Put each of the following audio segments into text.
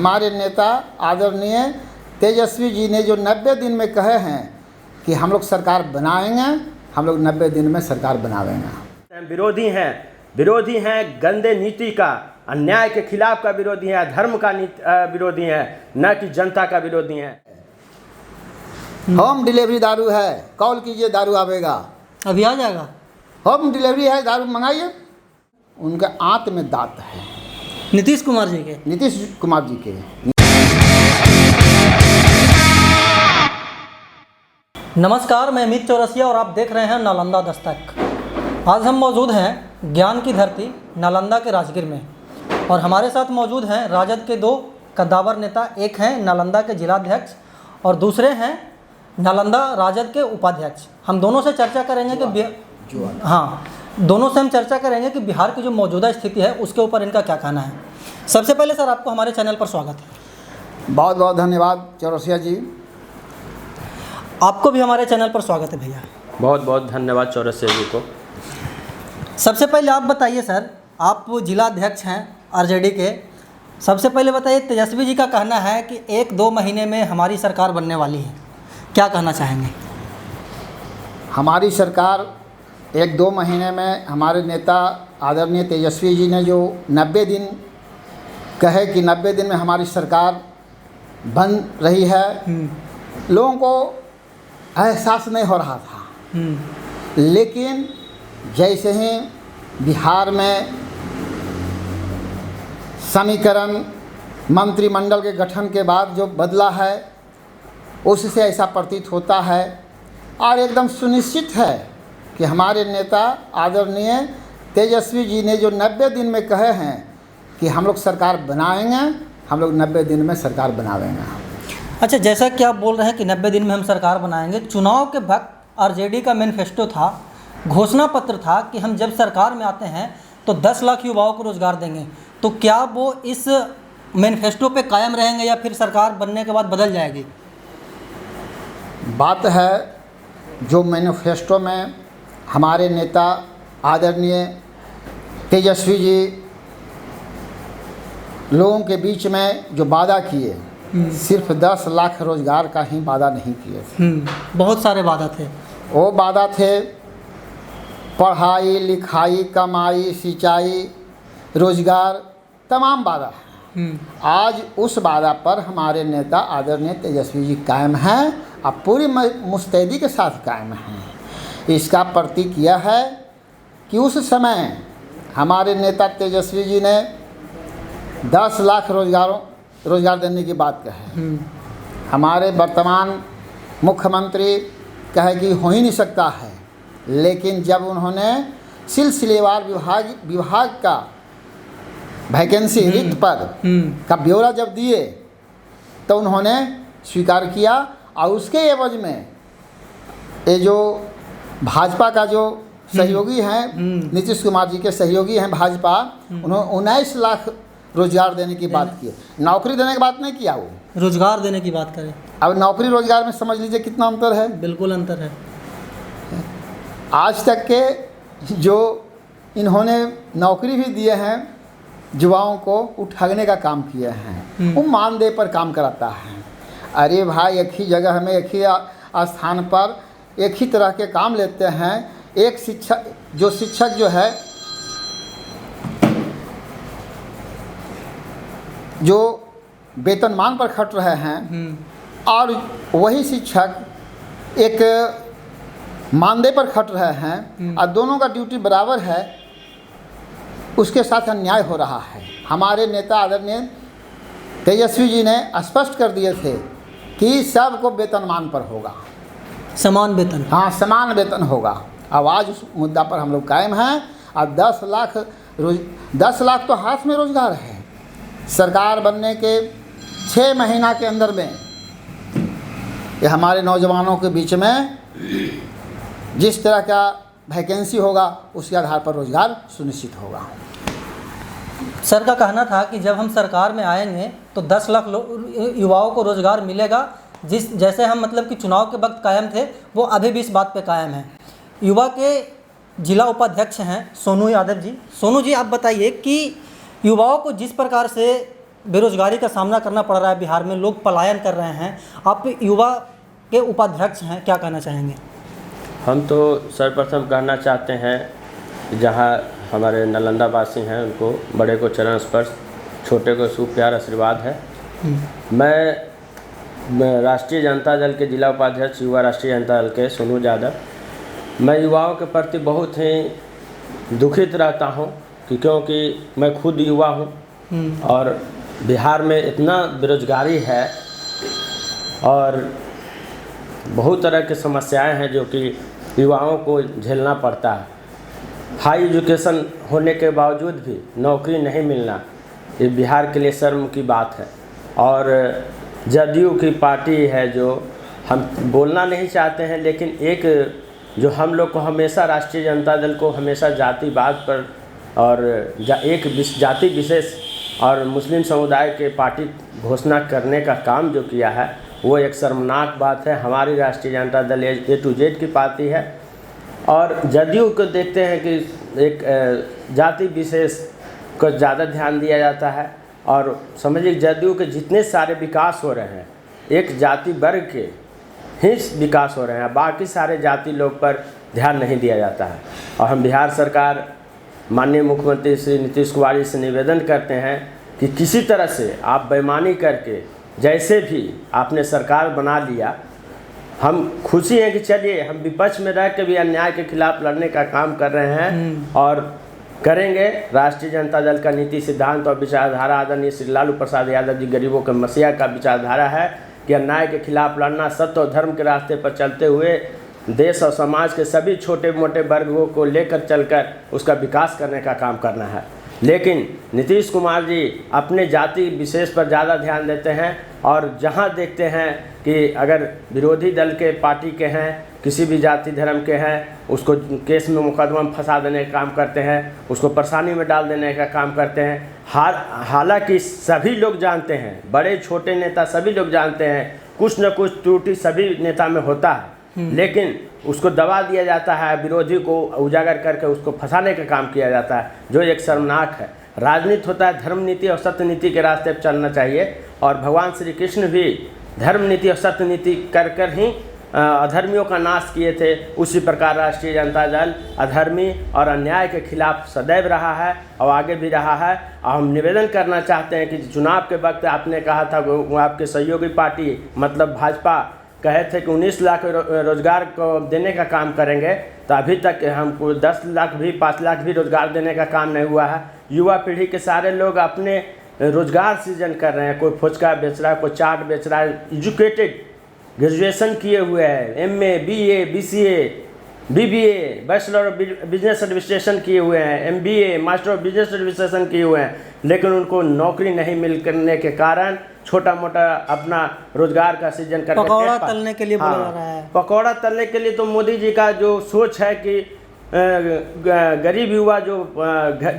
हमारे नेता आदरणीय तेजस्वी जी ने जो 90 दिन में कहे हैं कि हम लोग सरकार बनाएंगे, हम लोग 90 दिन में सरकार बनावेंगे। विरोधी हैं गंदे नीति का, अन्याय के खिलाफ का विरोधी है, धर्म का विरोधी है, न कि जनता का विरोधी है। होम डिलीवरी दारू है, कॉल कीजिए दारू आवेगा, अभी आ जाएगा। होम डिलीवरी है, दारू मंगाइए। उनके आंत में दांत है। नीतीश कुमार जी के नमस्कार, मैं अमित चौरसिया और आप देख रहे हैं नालंदा दस्तक। आज हम मौजूद हैं ज्ञान की धरती नालंदा के राजगीर में और हमारे साथ मौजूद हैं राजद के दो कद्दावर नेता। एक हैं नालंदा के जिलाध्यक्ष और दूसरे हैं नालंदा राजद के उपाध्यक्ष। हम दोनों से चर्चा करेंगे दोनों से हम चर्चा करेंगे कि बिहार की जो मौजूदा स्थिति है उसके ऊपर इनका क्या कहना है। सबसे पहले सर, आपको हमारे चैनल पर स्वागत है। बहुत बहुत धन्यवाद चौरसिया जी। आपको भी हमारे चैनल पर स्वागत है भैया। बहुत बहुत धन्यवाद चौरसिया जी को। सबसे पहले आप बताइए सर, आप जिलाध्यक्ष हैं आरजेडी के। सबसे पहले बताइए, तेजस्वी जी का कहना है कि 1-2 महीने में हमारी सरकार बनने वाली है, क्या कहना चाहेंगे? हमारी सरकार 1-2 महीने में, हमारे नेता आदरणीय तेजस्वी जी ने जो 90 दिन कहे कि 90 दिन में हमारी सरकार बन रही है, लोगों को एहसास नहीं हो रहा था। लेकिन जैसे ही बिहार में समीकरण मंत्रिमंडल के गठन के बाद जो बदला है, उससे ऐसा प्रतीत होता है और एकदम सुनिश्चित है कि हमारे नेता आदरणीय तेजस्वी जी ने जो 90 दिन में कहे हैं कि हम लोग सरकार बनाएंगे, हम लोग 90 दिन में सरकार बनावेंगे। अच्छा, जैसा कि आप बोल रहे हैं कि 90 दिन में हम सरकार बनाएंगे, चुनाव के वक्त आरजेडी का मैनिफेस्टो था, घोषणा पत्र था कि हम जब सरकार में आते हैं तो 10 लाख युवाओं को रोज़गार देंगे। तो क्या वो इस मैनिफेस्टो पे कायम रहेंगे या फिर सरकार बनने के बाद बदल जाएगी? बात है जो मैनिफेस्टो में हमारे नेता आदरणीय तेजस्वी जी लोगों के बीच में जो वादा किए, सिर्फ 10 लाख रोजगार का ही वादा नहीं किए थे। बहुत सारे वादा थे। वो वादा थे पढ़ाई लिखाई, कमाई, सिंचाई, रोजगार, तमाम वादा है। आज उस वादा पर हमारे नेता आदरणीय तेजस्वी जी कायम हैं और पूरी मुस्तैदी के साथ कायम हैं। इसका प्रतीक यह है कि उस समय हमारे नेता तेजस्वी जी ने 10 लाख रोजगार देने की बात कहे। हमारे वर्तमान मुख्यमंत्री कहे कि हो ही नहीं सकता है, लेकिन जब उन्होंने सिलसिलेवार विभाग का वैकेंसी रिक्त पद का ब्यौरा जब दिए तो उन्होंने स्वीकार किया और उसके एवज में ये जो भाजपा का जो सहयोगी हैं, नीतीश कुमार जी के सहयोगी हैं भाजपा, उन्होंने 19 लाख रोजगार देने की बात की। नौकरी देने की बात नहीं किया, वो रोजगार देने की बात करें। अब नौकरी रोजगार में समझ लीजिए कितना अंतर है। बिल्कुल अंतर है। आज तक के जो इन्होंने नौकरी भी दिए हैं, युवाओं को उठाने का काम किए हैं, वो मानदेय पर काम कराता है। अरे भाई, एक ही जगह में एक ही स्थान पर एक ही तरह के काम लेते हैं। एक शिक्षक जो है, जो वेतनमान पर खट रहे हैं, और वही शिक्षक एक मानदेय पर खट रहे हैं और दोनों का ड्यूटी बराबर है, उसके साथ अन्याय हो रहा है। हमारे नेता आदरणीय तेजस्वी जी ने स्पष्ट कर दिए थे कि सबको वेतनमान पर होगा, समान वेतन। हाँ, समान वेतन होगा। अब आज उस मुद्दा पर हम लोग कायम हैं और 10 लाख तो हाथ में रोजगार है। सरकार बनने के 6 महीना के अंदर में ये हमारे नौजवानों के बीच में जिस तरह का वैकेंसी होगा उसके आधार पर रोजगार सुनिश्चित होगा। सर का कहना था कि जब हम सरकार में आएंगे तो 10 लाख युवाओं को रोजगार मिलेगा। जैसे हम मतलब कि चुनाव के वक्त कायम थे, वो अभी भी इस बात पे कायम है। युवा के जिला उपाध्यक्ष हैं सोनू यादव जी। सोनू जी, आप बताइए कि युवाओं को जिस प्रकार से बेरोजगारी का सामना करना पड़ रहा है बिहार में, लोग पलायन कर रहे हैं, आप युवा के उपाध्यक्ष हैं, क्या कहना चाहेंगे? हम तो सर्वप्रथम कहना चाहते हैं जहाँ हमारे नालंदा वासी हैं उनको बड़े को चरण स्पर्श, छोटे को शुभ प्यार आशीर्वाद है। मैं राष्ट्रीय जनता दल के जिला उपाध्यक्ष युवा राष्ट्रीय जनता दल के सोनू यादव, मैं युवाओं के प्रति बहुत ही दुखित रहता हूं क्योंकि मैं खुद युवा हूं और बिहार में इतना बेरोजगारी है और बहुत तरह की समस्याएं हैं जो कि युवाओं को झेलना पड़ता है। हाई एजुकेशन होने के बावजूद भी नौकरी नहीं मिलना ये बिहार के लिए शर्म की बात है। और जदयू की पार्टी है जो हम बोलना नहीं चाहते हैं, लेकिन एक जो हम लोग को हमेशा राष्ट्रीय जनता दल को हमेशा जातिवाद पर और एक जाति विशेष और मुस्लिम समुदाय के पार्टी घोषणा करने का काम जो किया है वो एक शर्मनाक बात है। हमारी राष्ट्रीय जनता दल ए टू जेड की पार्टी है और जदयू को देखते हैं कि एक जाति विशेष को ज़्यादा ध्यान दिया जाता है और समझिए जदयू के जितने सारे विकास हो रहे हैं एक जाति वर्ग के ही विकास हो रहे हैं, बाकी सारे जाति लोग पर ध्यान नहीं दिया जाता है। और हम बिहार सरकार माननीय मुख्यमंत्री श्री नीतीश कुमार जी से निवेदन करते हैं कि किसी तरह से आप बेईमानी करके जैसे भी आपने सरकार बना लिया, हम खुशी हैं कि चलिए हम विपक्ष में रह के भी अन्याय के खिलाफ लड़ने का काम कर रहे हैं और करेंगे। राष्ट्रीय जनता दल का नीति सिद्धांत और विचारधारा आदरणीय श्री लालू प्रसाद यादव जी गरीबों के मसीहा का विचारधारा है कि अन्याय के खिलाफ लड़ना, सत्य और धर्म के रास्ते पर चलते हुए देश और समाज के सभी छोटे मोटे वर्गों को लेकर चलकर उसका विकास करने का काम करना है। लेकिन नीतीश कुमार जी अपने जाति विशेष पर ज़्यादा ध्यान देते हैं और जहां देखते हैं कि अगर विरोधी दल के पार्टी के हैं, किसी भी जाति धर्म के हैं, उसको केस में मुकदमा में फंसा देने का काम करते हैं, उसको परेशानी में डाल देने का काम करते हैं। हालांकि सभी लोग जानते हैं, बड़े छोटे नेता सभी लोग जानते हैं कुछ न कुछ त्रुटि सभी नेता में होता है, लेकिन उसको दबा दिया जाता है, विरोधी को उजागर करके उसको फंसाने का काम किया जाता है जो एक शर्मनाक है। राजनीति होता है धर्म नीति और सत्य नीति के रास्ते पर चलना चाहिए और भगवान श्री कृष्ण भी धर्म नीति और सत्य नीति कर कर ही अधर्मियों का नाश किए थे। उसी प्रकार राष्ट्रीय जनता दल अधर्मी और अन्याय के खिलाफ सदैव रहा है और आगे भी रहा है। और हम निवेदन करना चाहते हैं कि चुनाव के वक्त आपने कहा था वो आपके सहयोगी पार्टी मतलब भाजपा कहे थे कि 19 लाख रोजगार को देने का काम करेंगे, तो अभी तक हमको 10 लाख भी 5 लाख भी रोजगार देने का काम नहीं हुआ है। युवा पीढ़ी के सारे लोग अपने रोजगार सृजन कर रहे हैं, कोई फुचका बेच रहा है, कोई चाट बेच रहा है, एजुकेटेड ग्रेजुएशन किए हुए हैं, MA BA BCA BBA bachelor of business administration किए हुए हैं, MBA master of business administration किए हुए हैं, लेकिन उनको नौकरी नहीं मिल करने के कारण छोटा मोटा अपना रोजगार का सृजन करके पकौड़ा तलने के लिए बोला जा रहा है। पकौड़ा तलने के लिए तो मोदी जी का जो सोच है कि गरीब युवा जो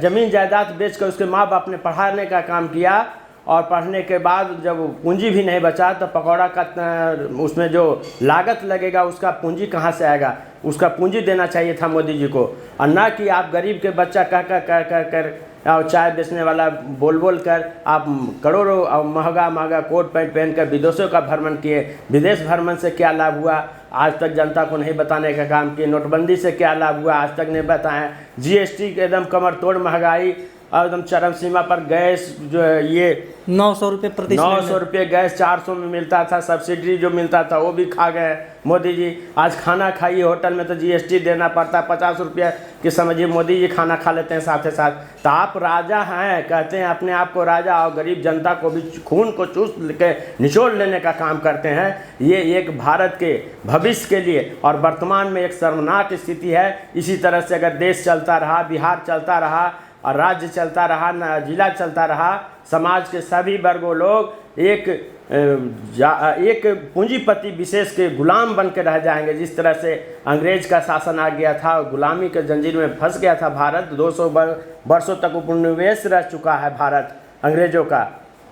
जमीन जायदाद बेचकर उसके माँ बाप ने पढ़ाने का काम किया और पढ़ने के बाद जब पूंजी भी नहीं बचा तो पकौड़ा का उसमें जो लागत लगेगा उसका पूंजी कहाँ से आएगा, उसका पूंजी देना चाहिए था मोदी जी को, और ना कि आप गरीब के बच्चा कह और चाय बेचने वाला बोल बोल कर आप करोड़ों और महंगा कोट पैंट पहनकर विदेशों का भ्रमण किए। विदेश भ्रमण से क्या लाभ हुआ आज तक जनता को नहीं बताने का काम किए। नोटबंदी से क्या लाभ हुआ आज तक नहीं बताएं। GST के एकदम कमर तोड़ महंगाई और एकदम चरम सीमा पर गैस जो है ये 900 रुपये प्रति 900 रुपये गैस 400 में मिलता था, सब्सिडी जो मिलता था वो भी खा गए मोदी जी। आज खाना खाइए होटल में तो GST देना पड़ता है 50 रुपये कि समझिए मोदी जी खाना खा लेते हैं साथ ही साथ। तो आप राजा हैं, कहते हैं अपने आप को राजा, और गरीब जनता को भी खून को चूस के निचोड़ लेने का काम करते हैं। ये एक भारत के भविष्य के लिए और वर्तमान में एक शर्मनाक स्थिति है। इसी तरह से अगर देश चलता रहा, बिहार चलता रहा और राज्य चलता रहा, जिला चलता रहा, समाज के सभी वर्गों लोग एक पूंजीपति विशेष के गुलाम बन के रह जाएंगे। जिस तरह से अंग्रेज का शासन आ गया था, गुलामी के जंजीर में फंस गया था भारत, 200 वर्षों तक उपनिवेश रह चुका है भारत अंग्रेजों का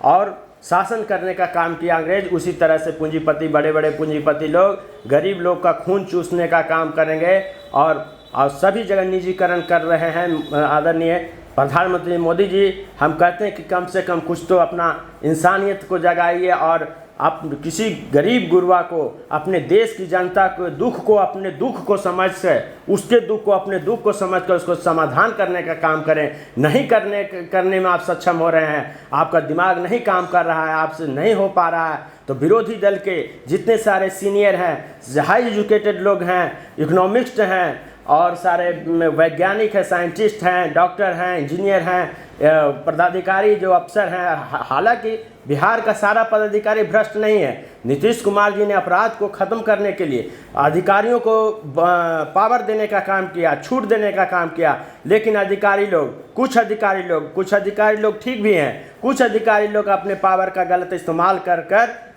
और शासन करने का काम किया अंग्रेज। उसी तरह से पूंजीपति, बड़े बड़े पूंजीपति लोग गरीब लोग का खून चूसने का काम करेंगे और सभी जगह निजीकरण कर रहे हैं। आदरणीय प्रधानमंत्री मोदी जी, हम कहते हैं कि कम से कम कुछ तो अपना इंसानियत को जगाइए और आप किसी गरीब गुरबा को, अपने देश की जनता के दुख को अपने दुख को समझ से, उसके दुख को अपने दुख को समझ कर उसको समाधान करने का काम करें। नहीं करने में आप सक्षम हो रहे हैं, आपका दिमाग नहीं काम कर रहा है, आपसे नहीं हो पा रहा है, तो विरोधी दल के जितने सारे सीनियर हैं, हाई एजुकेटेड लोग हैं, इकोनॉमिस्ट हैं और सारे वैज्ञानिक हैं, साइंटिस्ट हैं, डॉक्टर हैं, इंजीनियर हैं, पदाधिकारी जो अफसर हैं, हालांकि बिहार का सारा पदाधिकारी भ्रष्ट नहीं है। नीतीश कुमार जी ने अपराध को ख़त्म करने के लिए अधिकारियों को पावर देने का काम किया, छूट देने का काम किया, लेकिन कुछ अधिकारी लोग ठीक भी हैं, कुछ अधिकारी लोग अपने पावर का गलत इस्तेमाल कर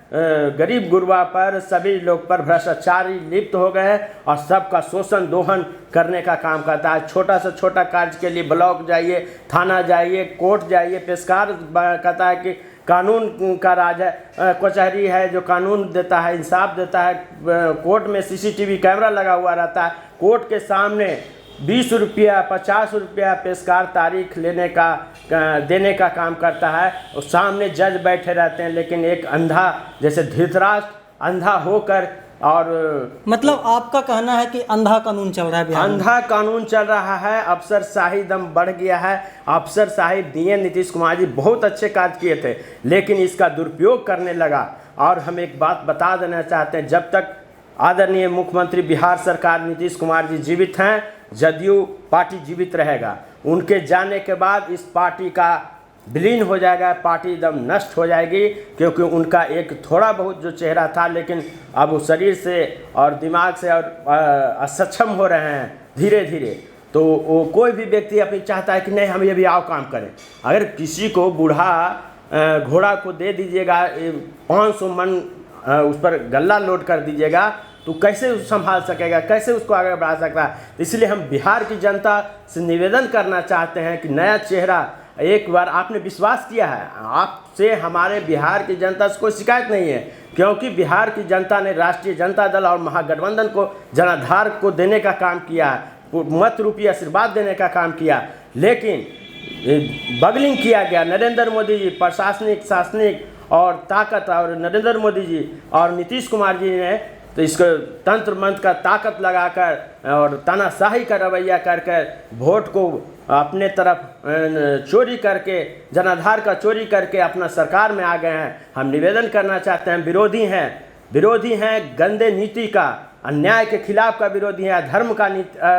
गरीब गुरबा पर, सभी लोग पर भ्रष्टाचारी लिप्त हो गए और सबका शोषण दोहन करने का काम करता है। छोटा से छोटा कार्य के लिए ब्लॉक जाइए, थाना जाइए, कोर्ट जाइए, पेशकार कहता है कि कानून का राज है, कचहरी है जो कानून देता है, इंसाफ देता है। कोर्ट में सीसीटीवी कैमरा लगा हुआ रहता है, कोर्ट के सामने 20 रुपया 50 रुपया पेशकार तारीख देने का काम करता है और सामने जज बैठे रहते हैं। लेकिन एक अंधा, जैसे धृतराष्ट्र अंधा होकर, और मतलब आपका कहना है कि अंधा कानून चल रहा है बिहार में? अंधा कानून चल रहा है, अफसरशाही दम बढ़ गया है। अफसरशाही दिए नीतीश कुमार जी बहुत अच्छे कार्य किए थे, लेकिन इसका दुरुपयोग करने लगा। और हम एक बात बता देना चाहते हैं, जब तक आदरणीय मुख्यमंत्री बिहार सरकार नीतीश कुमार जी जीवित हैं, जदयू पार्टी जीवित रहेगा। उनके जाने के बाद इस पार्टी का विलीन हो जाएगा, पार्टी एकदम नष्ट हो जाएगी, क्योंकि उनका एक थोड़ा बहुत जो चेहरा था, लेकिन अब वो शरीर से और दिमाग से और असक्षम हो रहे हैं धीरे धीरे। तो वो कोई भी व्यक्ति अपनी चाहता है कि नहीं हम ये भी आओ काम करें। अगर किसी को बूढ़ा घोड़ा को दे दीजिएगा, 500 मन उस पर गल्ला लोड कर दीजिएगा, तो कैसे संभाल सकेगा, कैसे उसको आगे बढ़ा सकता है। इसलिए हम बिहार की जनता से निवेदन करना चाहते हैं कि नया चेहरा, एक बार आपने विश्वास किया है, आपसे हमारे बिहार की जनता से कोई शिकायत नहीं है, क्योंकि बिहार की जनता ने राष्ट्रीय जनता दल और महागठबंधन को जनाधार को देने का काम किया, मत रूपी आशीर्वाद देने का काम किया। लेकिन बगलिंग किया गया। नरेंद्र मोदी जी प्रशासनिक, शासनिक और ताकत, और नरेंद्र मोदी जी और नीतीश कुमार जी ने तो इसको तंत्र मंत्र का ताकत लगाकर और तानाशाही का रवैया करके वोट को अपने तरफ चोरी करके, जनाधार का चोरी करके अपना सरकार में आ गए हैं। हम निवेदन करना चाहते हैं, विरोधी हैं गंदे नीति का, अन्याय के खिलाफ का विरोधी है, धर्म का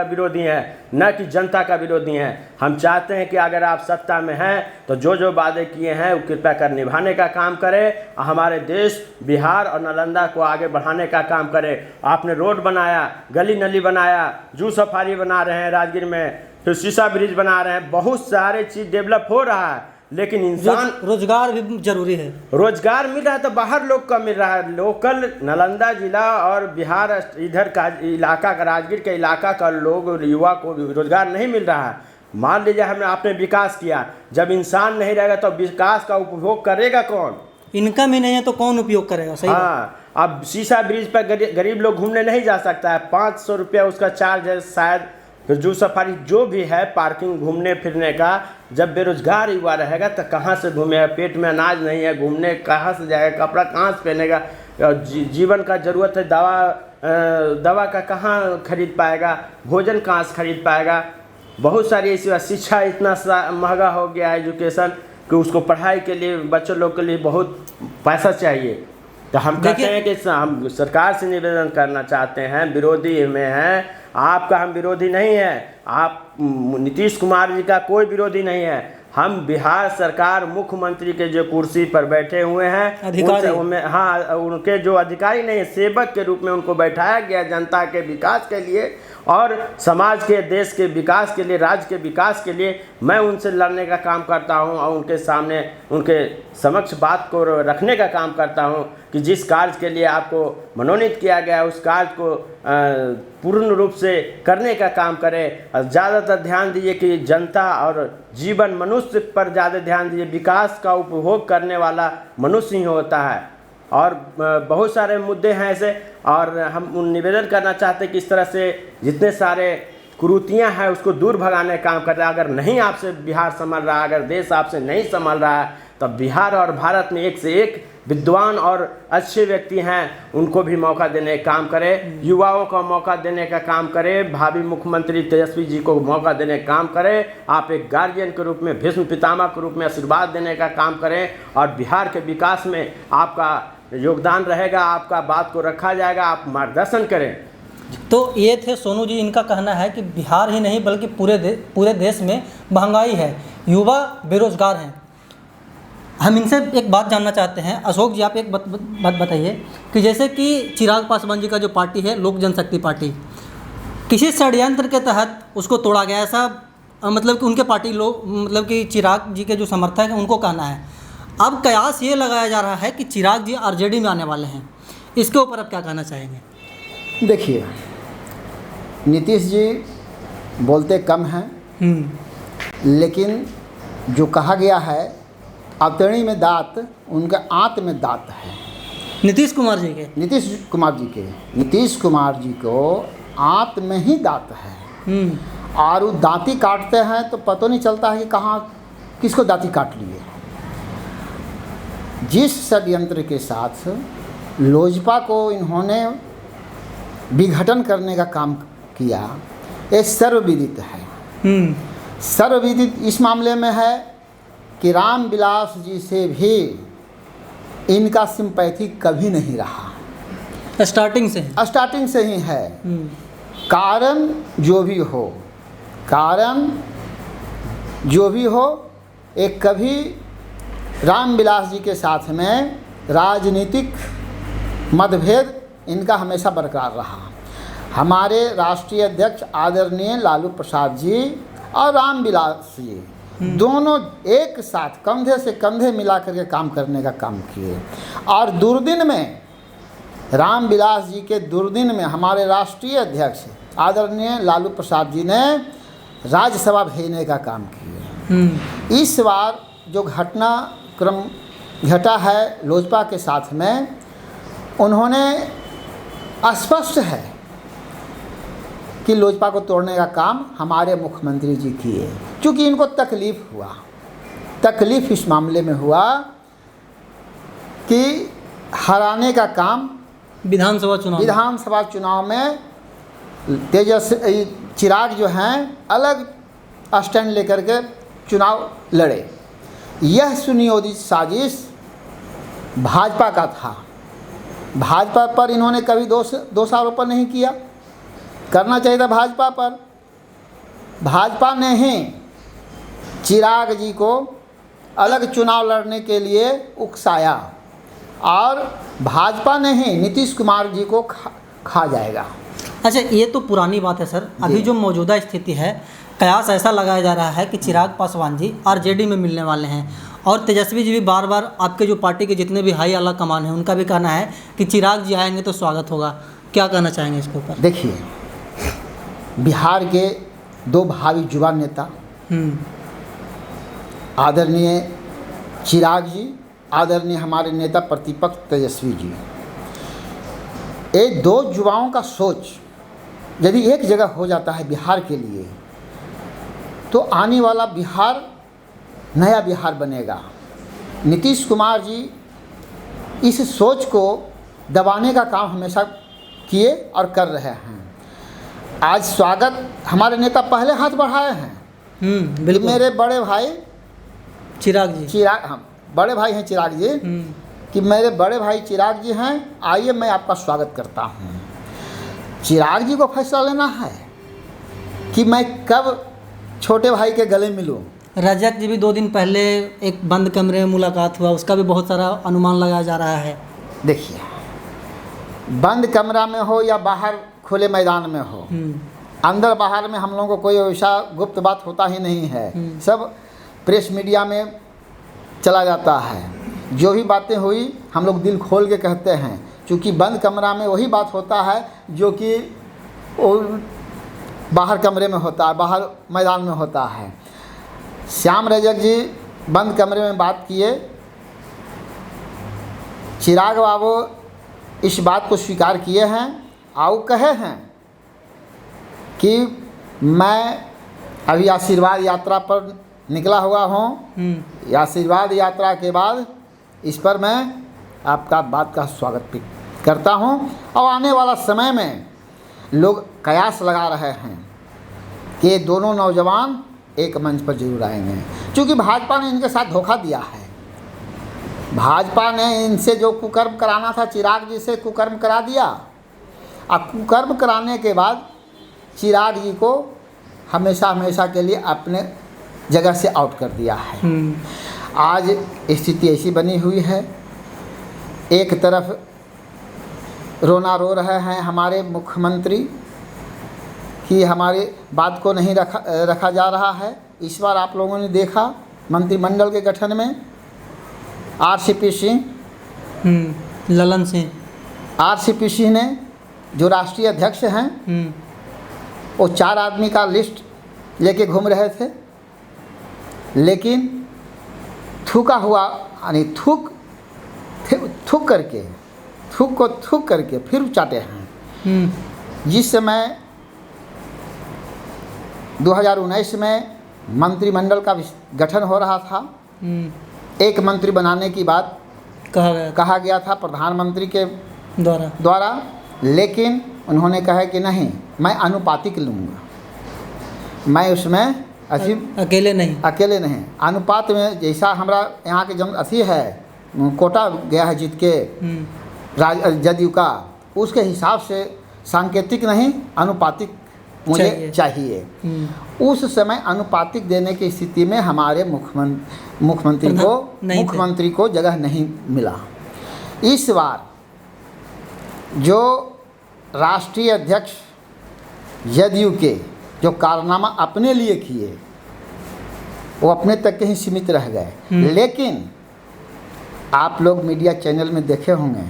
विरोधी है, न कि जनता का विरोधी है। हम चाहते हैं कि अगर आप सत्ता में हैं तो जो वादे किए हैं वो कृपया कर निभाने का काम करें, हमारे देश बिहार और नालंदा को आगे बढ़ाने का काम करें। आपने रोड बनाया, गली नली बनाया, जू सफारी बना रहे हैं राजगीर में, फिर शीशा ब्रिज बना रहे हैं, बहुत सारे चीज़ डेवलप हो रहा है, लेकिन इंसान रोजगार भी जरूरी है। रोजगार मिल रहा है तो बाहर लोग का मिल रहा है। लोकल नालंदा जिला और बिहार इधर का इलाका का, राजगीर के इलाका का लोग, युवा को रोजगार नहीं मिल रहा है। मान लीजिए आपने विकास किया, जब इंसान नहीं रहेगा तो विकास का उपभोग करेगा कौन? इनकम ही नहीं है तो कौन उपयोग करेगा? सही। हाँ, अब शीशा ब्रिज पर गरीब लोग घूमने नहीं जा सकता है, 500 रुपया उसका चार्ज है शायद। फिर जू सफारी जो भी है, पार्किंग घूमने फिरने का, जब बेरोजगार युवा रहेगा तो कहाँ से घूमेगा? पेट में अनाज नहीं है, घूमने कहाँ से जाएगा? कपड़ा कहाँ से पहनेगा? जीवन का ज़रूरत है, दवा का कहाँ खरीद पाएगा? भोजन कहाँ से खरीद पाएगा? बहुत सारी ऐसी, शिक्षा इतना महंगा हो गया है एजुकेशन कि उसको पढ़ाई के लिए बच्चों लोग के लिए बहुत पैसा चाहिए। तो हम कहते हैं कि हम सरकार से निवेदन करना चाहते हैं, विरोधी में हैं आपका, हम विरोधी नहीं है, आप नीतीश कुमार जी का कोई विरोधी नहीं है। हम बिहार सरकार मुख्यमंत्री के जो कुर्सी पर बैठे हुए हैं अधिकारी, हाँ, उनके जो अधिकारी नहीं, सेवक के रूप में उनको बैठाया गया जनता के विकास के लिए और समाज के, देश के विकास के लिए, राज्य के विकास के लिए। मैं उनसे लड़ने का काम करता हूं और उनके सामने, उनके समक्ष बात को रखने का काम करता हूं कि जिस कार्य के लिए आपको मनोनीत किया गया है उस कार्य को पूर्ण रूप से करने का काम करें। और ज़्यादातर ध्यान दीजिए कि जनता और जीवन, मनुष्य पर ज़्यादा ध्यान दीजिए। विकास का उपभोग करने वाला मनुष्य ही होता है। और बहुत सारे मुद्दे हैं ऐसे, और हम निवेदन करना चाहते हैं कि इस तरह से जितने सारे कुरीतियाँ हैं उसको दूर भगाने का काम कर रहा है। अगर नहीं आपसे बिहार संभल रहा है, अगर देश आपसे नहीं संभल रहा है, तब बिहार और भारत में एक से एक विद्वान और अच्छे व्यक्ति हैं, उनको भी मौका देने का काम करें, युवाओं को मौका देने का काम करें, भावी मुख्यमंत्री तेजस्वी जी को मौका देने का काम करें। आप एक गार्जियन के रूप में, भीष्म पितामह के रूप में आशीर्वाद देने का काम करें और बिहार के विकास में आपका योगदान रहेगा, आपका बात को रखा जाएगा, आप मार्गदर्शन करें। तो ये थे सोनू जी, इनका कहना है कि बिहार ही नहीं बल्कि पूरे देश में महंगाई है, युवा बेरोजगार हैं। हम इनसे एक बात जानना चाहते हैं। अशोक जी, आप एक बात बताइए कि जैसे कि चिराग पासवान जी का जो पार्टी है लोक जनशक्ति पार्टी, किसी षड्यंत्र के तहत उसको तोड़ा गया, ऐसा मतलब कि उनके पार्टी लोग, मतलब कि चिराग जी के जो समर्थक हैं उनको कहना है। अब कयास ये लगाया जा रहा है कि चिराग जी आरजेडी में आने वाले हैं, इसके ऊपर आप क्या कहना चाहेंगे? देखिए, नीतीश जी बोलते कम हैं, लेकिन जो कहा गया है अतड़ी में दांत, उनके आंत में दांत है। नीतीश कुमार जी को आंत में ही दांत है, और वो दांती काटते हैं तो पता नहीं चलता है कि कहाँ किसको दांती काट लिए। जिस षड्यंत्र के साथ लोजपा को इन्होंने विघटन करने का काम किया, ये सर्वविदित है। सर्वविदित इस मामले में है कि रामविलास जी से भी इनका सिंपैथी कभी नहीं रहा, स्टार्टिंग से ही है। कारण जो भी हो, एक कभी रामविलास जी के साथ में राजनीतिक मतभेद इनका हमेशा बरकरार रहा। हमारे राष्ट्रीय अध्यक्ष आदरणीय लालू प्रसाद जी और रामविलास जी दोनों एक साथ कंधे से कंधे मिला करके काम करने का काम किए, और दुर्दिन में रामविलास जी के दुर्दिन में हमारे राष्ट्रीय अध्यक्ष आदरणीय लालू प्रसाद जी ने राज्यसभा भेजने का काम किए। इस बार जो घटनाक्रम घटा है लोजपा के साथ में, उन्होंने स्पष्ट है कि लोजपा को तोड़ने का काम हमारे मुख्यमंत्री जी किए, क्योंकि इनको तकलीफ इस मामले में हुआ कि हराने का काम विधानसभा चुनाव में चिराग जो हैं अलग स्टैंड लेकर के चुनाव लड़े। यह सुनियोजित साजिश भाजपा का था। भाजपा पर इन्होंने कभी दोषारोपण नहीं किया, करना चाहिए था भाजपा पर। भाजपा ने ही चिराग जी को अलग चुनाव लड़ने के लिए उकसाया, और भाजपा ने ही नीतीश कुमार जी को खा जाएगा। अच्छा, ये तो पुरानी बात है सर। अभी जो मौजूदा स्थिति है, कयास ऐसा लगाया जा रहा है कि चिराग पासवान जी आरजेडी में मिलने वाले हैं, और तेजस्वी जी भी बार बार आपके जो पार्टी के जितने भी हाई आला कमान हैं उनका भी कहना है कि चिराग जी आएंगे तो स्वागत होगा। क्या कहना चाहेंगे इसके ऊपर? देखिए, बिहार के दो भावी युवा नेता आदरणीय चिराग जी, आदरणीय हमारे नेता प्रतिपक्ष तेजस्वी जी, ये दो युवाओं का सोच यदि एक जगह हो जाता है बिहार के लिए, तो आने वाला बिहार नया बिहार बनेगा। नीतीश कुमार जी इस सोच को दबाने का काम हमेशा किए और कर रहे हैं। आज स्वागत हमारे नेता पहले हाथ बढ़ाए हैं। बिल्कुल। मेरे बड़े भाई चिराग बड़े भाई हैं चिराग जी, कि मेरे बड़े भाई चिराग जी हैं, आइए मैं आपका स्वागत करता हूं। चिराग जी को फैसला लेना है कि मैं कब छोटे भाई के गले मिलूं। रजक जी भी 2 दिन पहले एक बंद कमरे में मुलाकात हुआ, उसका भी बहुत सारा अनुमान लगाया जा रहा है। देखिए, बंद कमरा में हो या बाहर खुले मैदान में हो, अंदर बाहर में हम लोगों को कोई वैसा गुप्त बात होता ही नहीं है। सब प्रेस मीडिया में चला जाता है। जो भी बातें हुई हम लोग दिल खोल के कहते हैं, क्योंकि बंद कमरा में वही बात होता है जो कि बाहर कमरे में होता है, बाहर मैदान में होता है। श्याम रजक जी बंद कमरे में बात किए, चिराग बाबू इस बात को स्वीकार किए हैं और कहे हैं कि मैं अभी आशीर्वाद यात्रा पर निकला हुआ हूँ। आशीर्वाद यात्रा के बाद इस पर मैं आपका बात का स्वागत भी करता हूँ और आने वाला समय में लोग कयास लगा रहे हैं कि ये दोनों नौजवान एक मंच पर जरूर आएंगे, क्योंकि भाजपा ने इनके साथ धोखा दिया है। भाजपा ने इनसे जो कुकर्म कराना था, चिराग जी से कुकर्म करा दिया और कुकर्म कराने के बाद चिराग जी को हमेशा हमेशा के लिए अपने जगह से आउट कर दिया है। आज स्थिति ऐसी बनी हुई है, एक तरफ रोना रो रहे हैं हमारे मुख्यमंत्री कि हमारी बात को नहीं रखा जा रहा है। इस बार आप लोगों ने देखा मंत्रिमंडल के गठन में RCP सिंह, ललन सिंह, RCP सिंह ने जो राष्ट्रीय अध्यक्ष हैं वो 4 आदमी का लिस्ट लेके घूम रहे थे, लेकिन थूका हुआ यानी थूक करके फिर चाटे हैं। जिस समय 2019 में मंत्रिमंडल का गठन हो रहा था, एक मंत्री बनाने की बात कहा गया था प्रधानमंत्री के द्वारा, लेकिन उन्होंने कहा कि नहीं, मैं अनुपातिक लूँगा, मैं उसमें अकेले नहीं अनुपात में जैसा हमारा यहाँ के जदयू है कोटा गया है जीत के जदयू का, उसके हिसाब से सांकेतिक नहीं अनुपातिक मुझे चाहिए। उस समय अनुपातिक देने की स्थिति में हमारे मुख्यमंत्री को जगह नहीं मिला। इस बार जो राष्ट्रीय अध्यक्ष जदयू के जो कारनामा अपने लिए किए वो अपने तक के ही सीमित रह गए, लेकिन आप लोग मीडिया चैनल में देखे होंगे,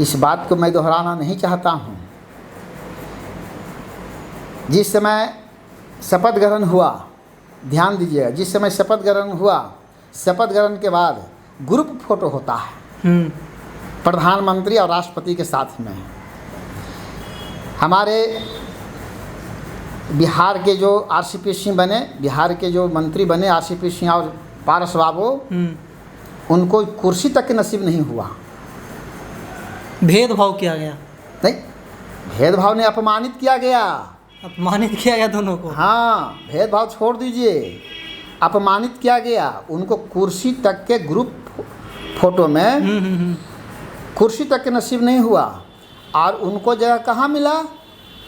इस बात को मैं दोहराना नहीं चाहता हूँ। जिस समय शपथ ग्रहण हुआ, ध्यान दीजिएगा, जिस समय शपथ ग्रहण हुआ, शपथ ग्रहण के बाद ग्रुप फोटो होता है प्रधानमंत्री और राष्ट्रपति के साथ में। हमारे बिहार के जो RCP सिंह बने, बिहार के जो मंत्री बने RCP सिंह और पारस बाबू, उनको कुर्सी तक के नसीब नहीं हुआ। भेदभाव किया गया? नहीं, भेदभाव ने अपमानित किया गया दोनों को। हाँ, भेदभाव छोड़ दीजिए, अपमानित किया गया। उनको कुर्सी तक के ग्रुप फोटो में कुर्सी तक के नसीब नहीं हुआ, और उनको जगह कहाँ मिला?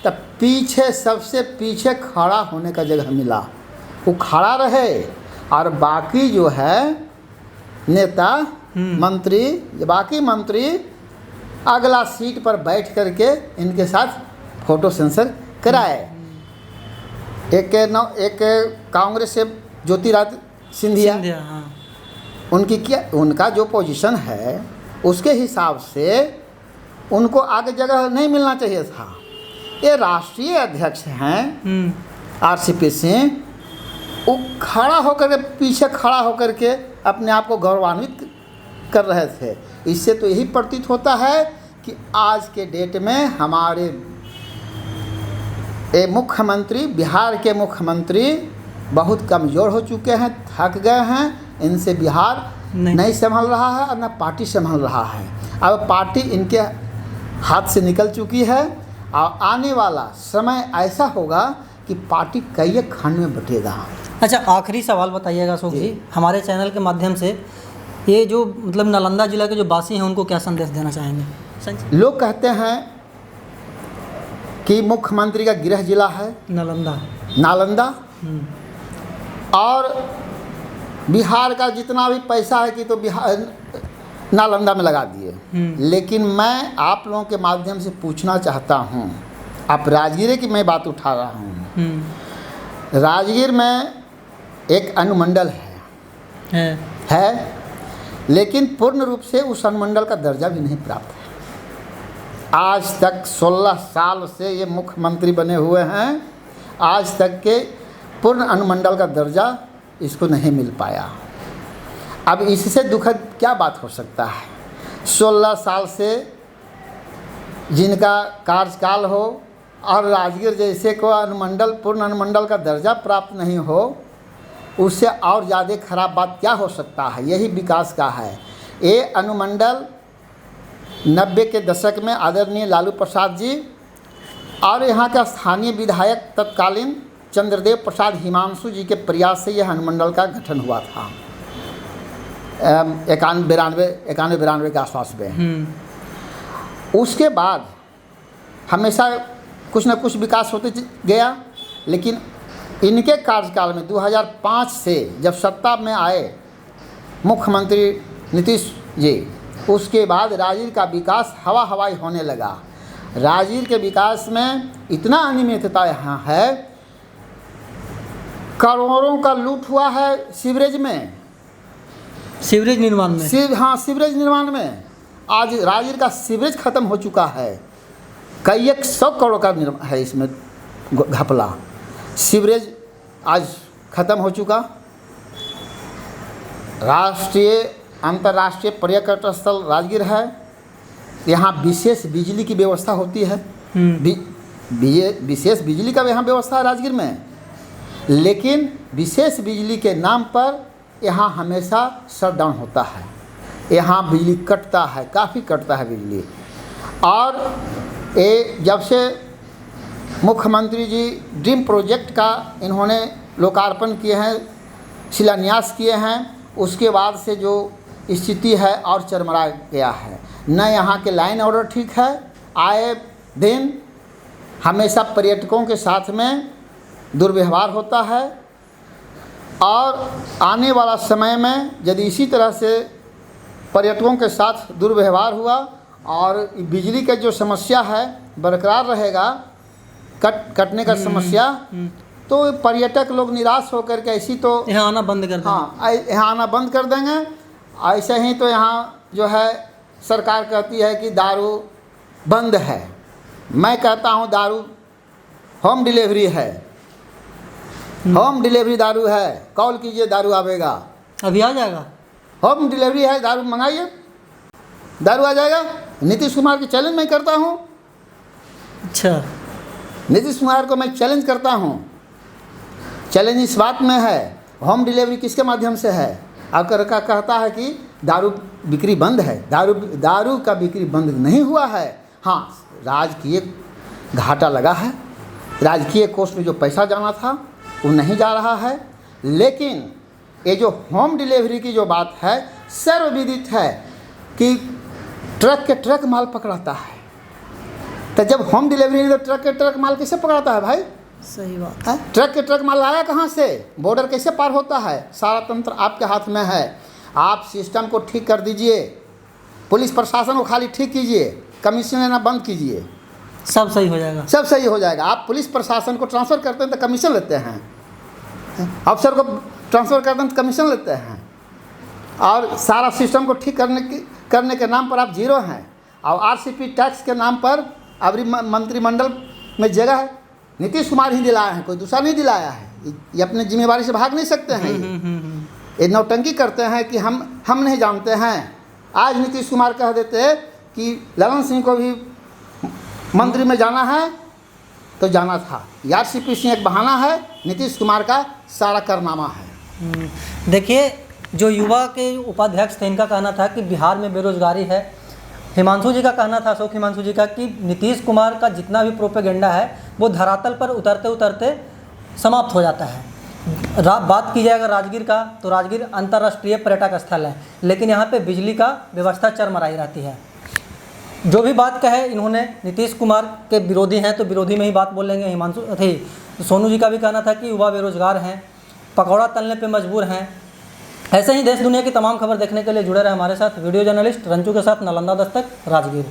तब पीछे, सबसे पीछे खड़ा होने का जगह मिला। वो खड़ा रहे और बाकी जो है नेता बाकी मंत्री अगला सीट पर बैठ करके इनके साथ फोटो सेंसर कराए। एक कांग्रेस से ज्योतिरादित्य सिंधिया, उनका जो पोजीशन है उसके हिसाब से उनको आगे जगह नहीं मिलना चाहिए था। ये राष्ट्रीय अध्यक्ष हैं RCP सिंह, वो खड़ा होकर के, पीछे खड़ा होकर के अपने आप को गौरवान्वित कर रहे थे। इससे तो यही प्रतीत होता है कि आज के डेट में हमारे मुख्यमंत्री, बिहार के मुख्यमंत्री बहुत कमज़ोर हो चुके हैं, थक गए हैं। इनसे बिहार नहीं संभल रहा है और न पार्टी संभल रहा है। अब पार्टी इनके हाथ से निकल चुकी है और आने वाला समय ऐसा होगा कि पार्टी कई खंड में बटेगा। अच्छा, आखिरी सवाल बताइएगा अशोक जी, हमारे चैनल के माध्यम से ये जो मतलब नालंदा जिला के जो वासी हैं उनको क्या संदेश देना चाहेंगे? लोग कहते हैं कि मुख्यमंत्री का गृह जिला है नालंदा, और बिहार का जितना भी पैसा है कि तो बिहार नालंदा में लगा दिए। लेकिन मैं आप लोगों के माध्यम से पूछना चाहता हूँ, आप राजगीर की मैं बात उठा रहा हूँ, राजगीर में एक अनुमंडल है, लेकिन पूर्ण रूप से उस अनुमंडल का दर्जा भी नहीं प्राप्त है। आज तक 16 साल से ये मुख्यमंत्री बने हुए हैं, आज तक के पूर्ण अनुमंडल का दर्जा इसको नहीं मिल पाया। अब इससे दुखद क्या बात हो सकता है? 16 साल से जिनका कार्यकाल हो, और राजगीर जैसे को अनुमंडल पूर्ण अनुमंडल का दर्जा प्राप्त नहीं हो, उससे और ज़्यादा खराब बात क्या हो सकता है। यही विकास का है। ये अनुमंडल 90 के दशक में आदरणीय लालू प्रसाद जी और यहाँ का स्थानीय विधायक तत्कालीन चंद्रदेव प्रसाद हिमांशु जी के प्रयास से यह अनुमंडल का गठन हुआ था 91-92 के आसपास में। उसके बाद हमेशा कुछ न कुछ विकास होते गया, लेकिन इनके कार्यकाल में 2005 से जब सत्ता में आए मुख्यमंत्री नीतीश जी, उसके बाद राजगीर का विकास हवाई होने लगा। राजगीर के विकास में इतना अनियमितता यहाँ है, करोड़ों का लूट हुआ है सीवरेज में, सीवरेज निर्माण में। हाँ, सीवरेज निर्माण में। आज राजगीर का सीवरेज ख़त्म हो चुका है। कई 100 करोड़ का है इसमें घपला। सीवरेज आज ख़त्म हो चुका। राष्ट्रीय अंतर्राष्ट्रीय पर्यटन स्थल राजगीर है। यहाँ विशेष बिजली की व्यवस्था होती है। विशेष बिजली का यहाँ व्यवस्था है राजगीर में, लेकिन विशेष बिजली के नाम पर यहाँ हमेशा शटडाउन होता है। यहाँ बिजली कटता है, काफ़ी कटता है बिजली। और ये जब से मुख्यमंत्री जी ड्रीम प्रोजेक्ट का इन्होंने लोकार्पण किए हैं, शिलान्यास किए हैं, उसके बाद से जो स्थिति है और चरमरा गया है। न यहाँ के लाइन ऑर्डर ठीक है, आए दिन हमेशा पर्यटकों के साथ में दुर्व्यवहार होता है। और आने वाला समय में यदि इसी तरह से पर्यटकों के साथ दुर्व्यवहार हुआ और बिजली का जो समस्या है बरकरार रहेगा, कटने का समस्या, तो पर्यटक लोग निराश होकर के ऐसी तो यहाँ आना बंद कर देंगे। हाँ, यहाँ आना बंद कर देंगे। ऐसे ही तो यहाँ जो है सरकार कहती है कि दारू बंद है। मैं कहता हूँ दारू होम डिलीवरी है, होम डिलीवरी दारू है। कॉल कीजिए, दारू आवेगा। अभी आ जाएगा। होम डिलीवरी है, दारू मंगाइए, दारू आ जाएगा। नीतीश कुमार की चैलेंज मैं करता हूँ। अच्छा, नीतीश कुमार को मैं चैलेंज करता हूँ। चैलेंज इस बात में है, होम डिलीवरी किसके माध्यम से है? आकर का कहता है कि दारू बिक्री बंद है। दारू का बिक्री बंद नहीं हुआ है। हाँ, राजकीय घाटा लगा है, राजकीय कोष में जो पैसा जाना था वो नहीं जा रहा है। लेकिन ये जो होम डिलीवरी की जो बात है, सर्वविदित है कि ट्रक के ट्रक माल पकड़ाता है। तो जब होम डिलीवरी है तो ट्रक के ट्रक माल कैसे पकड़ाता है भाई? सही बात है। ट्रक के ट्रक माल आया कहाँ से? बॉर्डर कैसे पार होता है? सारा तंत्र आपके हाथ में है। आप सिस्टम को ठीक कर दीजिए, पुलिस प्रशासन को खाली ठीक कीजिए, कमीशन लेना बंद कीजिए, सब सही हो जाएगा। सब सही हो जाएगा। आप पुलिस प्रशासन को ट्रांसफ़र करते हैं तो कमीशन लेते हैं, अफसर को ट्रांसफ़र करते हैं तो कमीशन लेते हैं, और सारा सिस्टम को ठीक करने के नाम पर आप जीरो हैं। और आरसीपी टैक्स के नाम पर अभी मंत्रिमंडल में जगह नीतीश कुमार ही दिलाया है, कोई दूसरा नहीं दिलाया है। ये अपने जिम्मेवारी से भाग नहीं सकते हैं। ये नौटंकी करते हैं कि हम नहीं जानते हैं। आज नीतीश कुमार कह देते कि ललन सिंह को भी मंत्री में जाना है तो जाना था। आरसीपी सिंह एक बहाना है, नीतीश कुमार का सारा कारनामा है। देखिए, जो युवा के उपाध्यक्ष थे, इनका कहना था कि बिहार में बेरोजगारी है। हिमांशु जी का कहना था, अशोक हिमांशु जी का, कि नीतीश कुमार का जितना भी प्रोपेगेंडा है वो धरातल पर उतरते उतरते समाप्त हो जाता है। बात की जाए अगर राजगीर का, तो राजगीर अंतर्राष्ट्रीय पर्यटक स्थल है, लेकिन यहाँ पे बिजली का व्यवस्था चरमराई रहती है। जो भी बात कहे इन्होंने, नीतीश कुमार के विरोधी हैं तो विरोधी में ही बात बोलेंगे। हिमांशु सोनू जी का भी कहना था कि युवा बेरोजगार हैं, पकौड़ा तलने पे मजबूर हैं। ऐसे ही देश दुनिया की तमाम खबर देखने के लिए जुड़े रहे हमारे साथ। वीडियो जर्नलिस्ट रंजू के साथ, नालंदा दस्तक, राजगीर।